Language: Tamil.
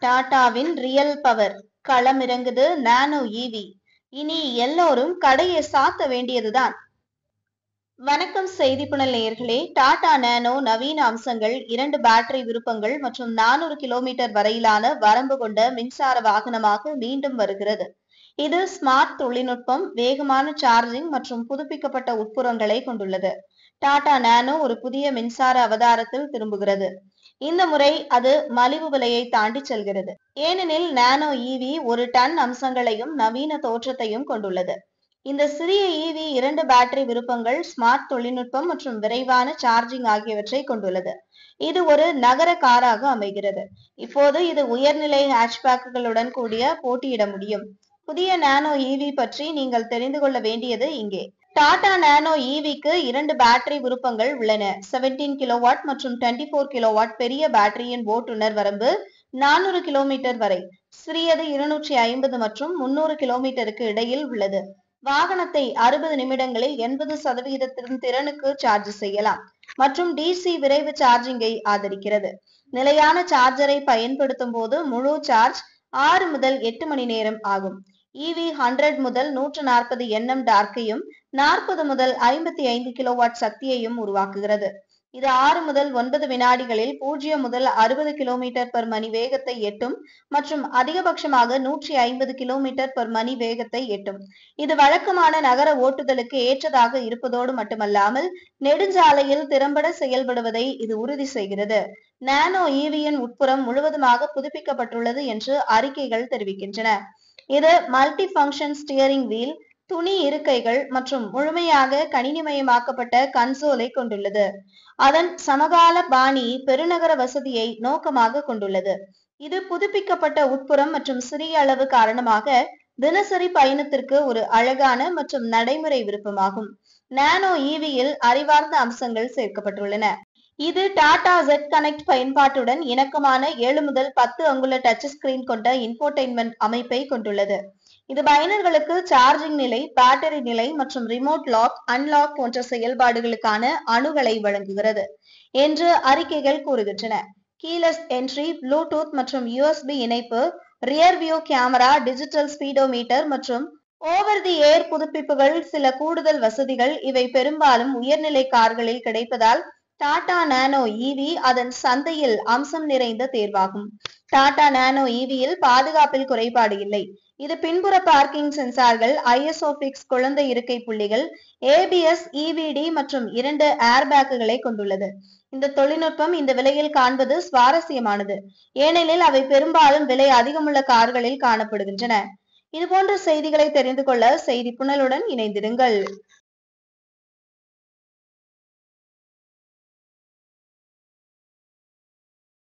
டாடாவின் ரியல் பவர் களமிறங்குது நானோ ஈவி. இனி எல்லோரும் கடையை சாத்த வேண்டியதுதான். வணக்கம் செய்தி புனல் நேயர்களே. டாடா நானோ நவீன அம்சங்கள், 2 பேட்டரி விருப்பங்கள் மற்றும் 400 கிலோமீட்டர் வரையிலான வரம்பு கொண்ட மின்சார வாகனமாக மீண்டும் வருகிறது. இது ஸ்மார்ட் தொழில்நுட்பம், வேகமான சார்ஜிங் மற்றும் புதுப்பிக்கப்பட்ட உட்புறங்களை கொண்டுள்ளது. டாடா நானோ ஒரு புதிய மின்சார அவதாரத்தில் திரும்புகிறது. இந்த முறை அது மலிவு விலையை தாண்டி செல்கிறது. ஏனெனில் நானோ ஈவி 1 டன் அம்சங்களையும் நவீன தோற்றத்தையும் கொண்டுள்ளது. இந்த சிறிய ஈவி 2 பேட்டரி விருப்பங்கள், ஸ்மார்ட் தொழில்நுட்பம் மற்றும் விரைவான சார்ஜிங் ஆகியவற்றை கொண்டுள்ளது. இது ஒரு நகர காராக அமைகிறது. இப்போது இது உயர்நிலை ஹேட்ச்பேக்குகளுடன் கூடிய போட்டியிட முடியும். புதிய நானோ ஈவி பற்றி நீங்கள் தெரிந்து கொள்ள வேண்டியது இங்கே. டாடா நானோ ஈவிக்கு 2 பேட்டரி விருப்பங்கள் உள்ளன. 17 கிலோவாட் மற்றும் 24 கிலோவாட் பெரிய பேட்டரியின் ஓட்டுநர் வரம்பு 400 கிலோமீட்டர் வரை, சிறியது 250 மற்றும் 300 கிலோமீட்டருக்கு இடையில் உள்ளது. வாகனத்தை 60 நிமிடங்களில் 80% திறனுக்கு சார்ஜ் செய்யலாம் மற்றும் டிசி விரைவு சார்ஜிங்கை ஆதரிக்கிறது. நிலையான சார்ஜரை பயன்படுத்தும் போது முழு சார்ஜ் 6 முதல் 8 மணி நேரம் ஆகும். ஈவி 100 முதல் 140 nm டார்க்கையும் 40 முதல் 55 கிலோவாட் சக்தியையும் உருவாக்குகிறது. இது 6 முதல் 9 வினாடிகளில் 0 முதல் 60 கிலோமீட்டர் பர் மணி வேகத்தை எட்டும் மற்றும் அதிகபட்சமாக 150 கிலோமீட்டர் பர் மணி வேகத்தை எட்டும். இது வழக்கமான நகர ஓட்டுதலுக்கு ஏற்றதாக இருப்பதோடு மட்டுமல்லாமல் நெடுஞ்சாலையில் திறம்பட செயல்படுவதை இது உறுதி செய்கிறது. நானோ ஈவியின் உட்புறம் முழுவதுமாக புதுப்பிக்கப்பட்டுள்ளது என்று அறிக்கைகள் தெரிவிக்கின்றன. இது மல்டி ஃபங்க்ஷன் ஸ்டியரிங் வீல், துணி இருக்கைகள் மற்றும் முழுமையாக கணினிமயமாக்கப்பட்ட கன்சோலை கொண்டுள்ளது. அதன் சமகால பாணி பெருநகர வசதியை நோக்கமாக கொண்டுள்ளது. இது புதுப்பிக்கப்பட்ட உட்புறம் மற்றும் சிறிய அளவு காரணமாக தினசரி பயணத்திற்கு ஒரு அழகான மற்றும் நடைமுறை விருப்பமாகும். நானோ ஈவியில் அறிவார்ந்த அம்சங்கள் சேர்க்கப்பட்டுள்ளன. இது டாடா Z கனெக்ட் பயன்பாட்டுடன் இணக்கமான 7 முதல் 10 அங்குல டச் ஸ்கிரீன் கொண்ட இன்ஃபோடெயின்மென்ட் அமைப்பை கொண்டுள்ளது. இது பயனர்களுக்கு சார்ஜிங் நிலை, பேட்டரி நிலை மற்றும் ரிமோட் லாக், அன்லாக் போன்ற செயல்பாடுகளுக்கான அணுகலை வழங்குகிறது என்று அறிக்கைகள் கூறுகின்றன. கீலெஸ் என்ட்ரி, ப்ளூடூத் மற்றும் USB இணைப்பு, rear view camera, digital speedometer மற்றும் ஓவர் தி ஏர் புதுப்பிப்புகள் சில கூடுதல் வசதிகள். இவை பெரும்பாலும் உயர்நிலை கார்களில் கிடைப்பதால் டாடா நானோ ஈவி அதன் சந்தையில் அம்சம் நிறைந்த தேர்வாகும். டாடா நானோ ஈவியில் பாதுகாப்பில் குறைபாடு இல்லை. இது பின்புற பார்க்கிங் சென்சார்கள், ISOFIX குழந்தை இருக்கை புள்ளிகள், ABS, EBD மற்றும் 2 ஏர்பேக்குகளை கொண்டுள்ளது. இந்த தொழில்நுட்பம் இந்த விலையில் காண்பது சுவாரஸ்யமானது, ஏனெனில் அவை பெரும்பாலும் விலை அதிகமுள்ள கார்களில் காணப்படுகின்றன. இதுபோன்ற செய்திகளை தெரிந்து கொள்ள செய்தி புனலுடன் இணைந்திருங்கள்.